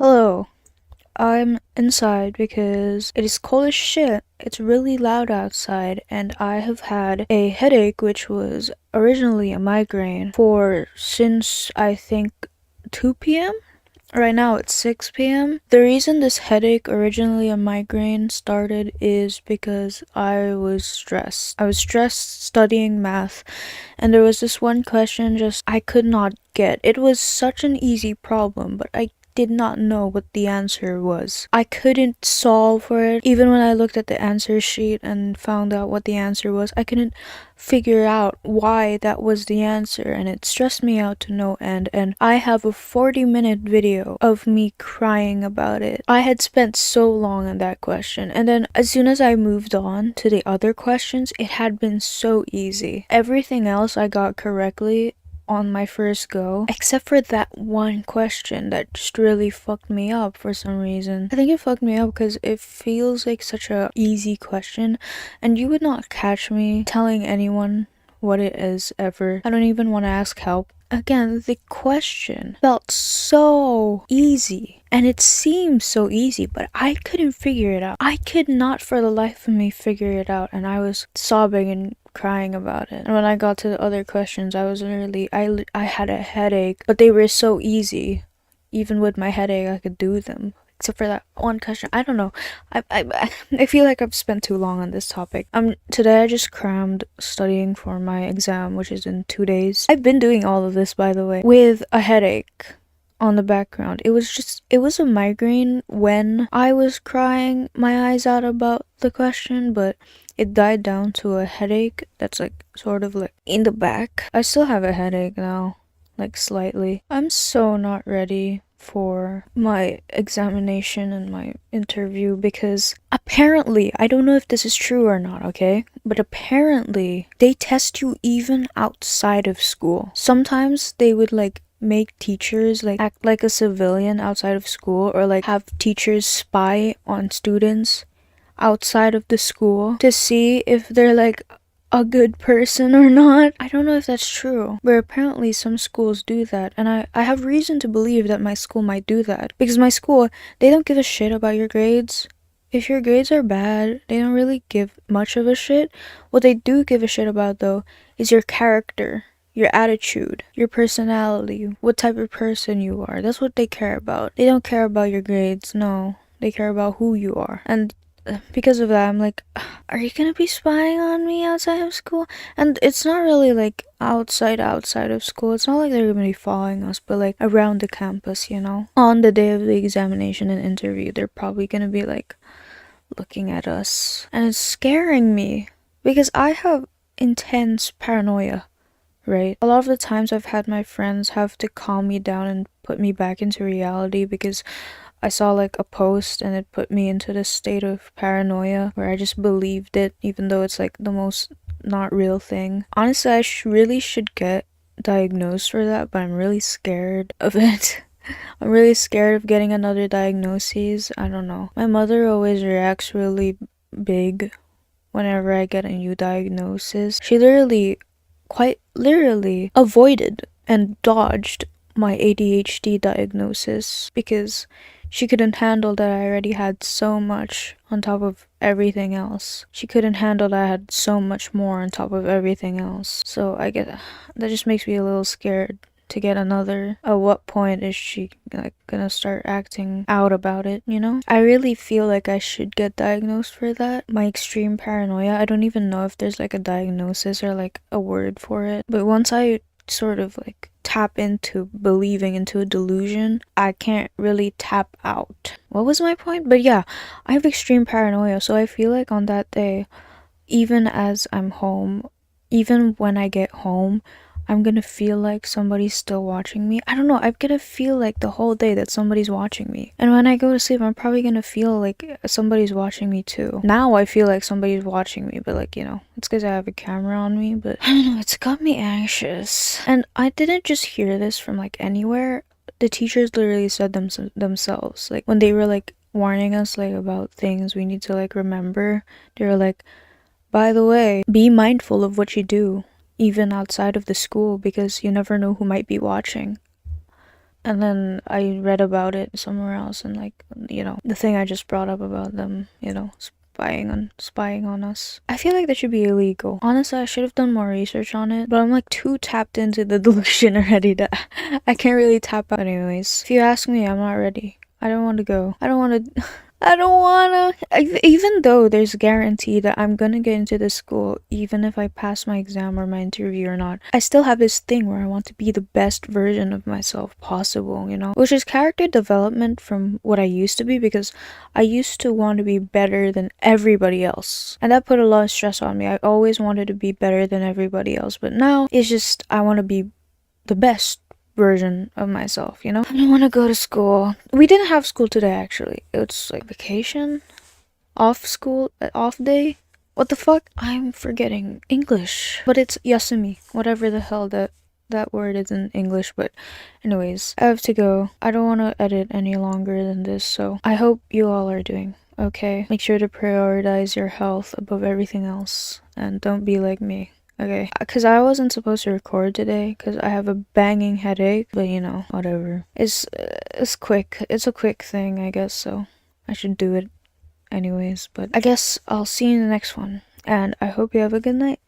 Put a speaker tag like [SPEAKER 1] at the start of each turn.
[SPEAKER 1] Hello, I'm inside because it is cold as shit. It's really loud outside, and I have had a headache, which was originally a migraine, for since I think 2 p.m. Right now it's 6 p.m. The reason this headache, originally a migraine, started is because I was stressed. I was stressed studying math, and there was this one question just I could not get. It was such an easy problem, but I did not know what the answer was. I couldn't solve for it. Even when I looked at the answer sheet and found out what the answer was, I couldn't figure out why that was the answer, and it stressed me out to no end. And I have a 40-minute video of me crying about it. I had spent so long on that question, and then as soon as I moved on to the other questions, it had been so easy. Everything else I got correctly on my first go, except for that one question that just really fucked me up for some reason. I think it fucked me up because it feels like such a easy question, and you would not catch me telling anyone what it is ever. I don't even want to ask help. Again, the question felt so easy, and it seemed so easy, but I couldn't figure it out. I could not for the life of me figure it out, and I was sobbing and crying about it. And when I got to the other questions, I was literally I had a headache, but they were so easy. Even with my headache, I could do them. Except for that one question. I don't know. I feel like I've spent too long on this topic. Today I just crammed studying for my exam, which is in 2 days. I've been doing all of this, by the way, with a headache on the background. It was a migraine when I was crying my eyes out about the question, but it died down to a headache that's like sort of like in the back. I still have a headache now, like slightly. I'm so not ready for my examination and my interview because apparently, I don't know if this is true or not, okay? But apparently, they test you even outside of school. Sometimes they would like make teachers like act like a civilian outside of school, or like have teachers spy on students outside of the school to see if they're like a good person or not. I don't know if that's true, but apparently some schools do that, and I have reason to believe that my school might do that because my school, they don't give a shit about your grades. If your grades are bad, they don't really give much of a shit. What they do give a shit about though is your character, your attitude, your personality, what type of person you are. That's what they care about. They don't care about your grades, no. They care about who you are. And because of that, I'm like, are you gonna be spying on me outside of school? And it's not really like outside of school. It's not like they're gonna be following us, but like around the campus, you know? On the day of the examination and interview, they're probably gonna be like looking at us. And it's scaring me because I have intense paranoia, right? A lot of the times I've had my friends have to calm me down and put me back into reality because I saw like a post and it put me into this state of paranoia where I just believed it, even though it's like the most not real thing. Honestly, I really should get diagnosed for that, but I'm really scared of it. I'm really scared of getting another diagnosis. I don't know. My mother always reacts really big whenever I get a new diagnosis. She literally, quite literally, avoided and dodged my ADHD diagnosis because she couldn't handle that I already had so much on top of everything else. She couldn't handle that I had so much more on top of everything else. So I get that just makes me a little scared to get another. At what point is she like gonna start acting out about it, you know? I really feel like I should get diagnosed for that. My extreme paranoia, I don't even know if there's like a diagnosis or like a word for it. But once I sort of like tap into believing into a delusion, I can't really tap out. What was my point? But yeah, I have extreme paranoia, so I feel like on that day, even as I'm home, even when I get home, I'm gonna feel like somebody's still watching me. I don't know, I'm gonna feel like the whole day that somebody's watching me. And when I go to sleep, I'm probably gonna feel like somebody's watching me too. Now I feel like somebody's watching me, but like, you know, it's because I have a camera on me, but I don't know, it's got me anxious. And I didn't just hear this from like anywhere. The teachers literally said themselves, like when they were like warning us like about things we need to like remember, they were like, by the way, be mindful of what you do, even outside of the school, because you never know who might be watching. and then I read about it somewhere else, and like, the thing I just brought up about them, spying on us. I feel like that should be illegal. Honestly, I should have done more research on it, but I'm like too tapped into the delusion already that I can't really tap out. Anyways, if you ask me, I'm not ready. I don't want to go. I don't want to. I don't wanna. Even though there's a guarantee that I'm gonna get into this school, even if I pass my exam or my interview or not, I still have this thing where I want to be the best version of myself possible, Which is character development from what I used to be, because I used to want to be better than everybody else. And that put a lot of stress on me. I always wanted to be better than everybody else, but now it's just I want to be the best version of myself, I don't want to go to school. We didn't have school today, actually. It's like vacation, off school, off day. What the fuck? I'm forgetting English, but it's Yasumi, whatever the hell that word is in English. But anyways, I have to go. I don't want to edit any longer than this, so I hope you all are doing okay. Make sure to prioritize your health above everything else, and don't be like me. Okay, because I wasn't supposed to record today because I have a banging headache, but whatever. It's quick. It's a quick thing, I guess, so I should do it anyways. But I guess I'll see you in the next one, and I hope you have a good night.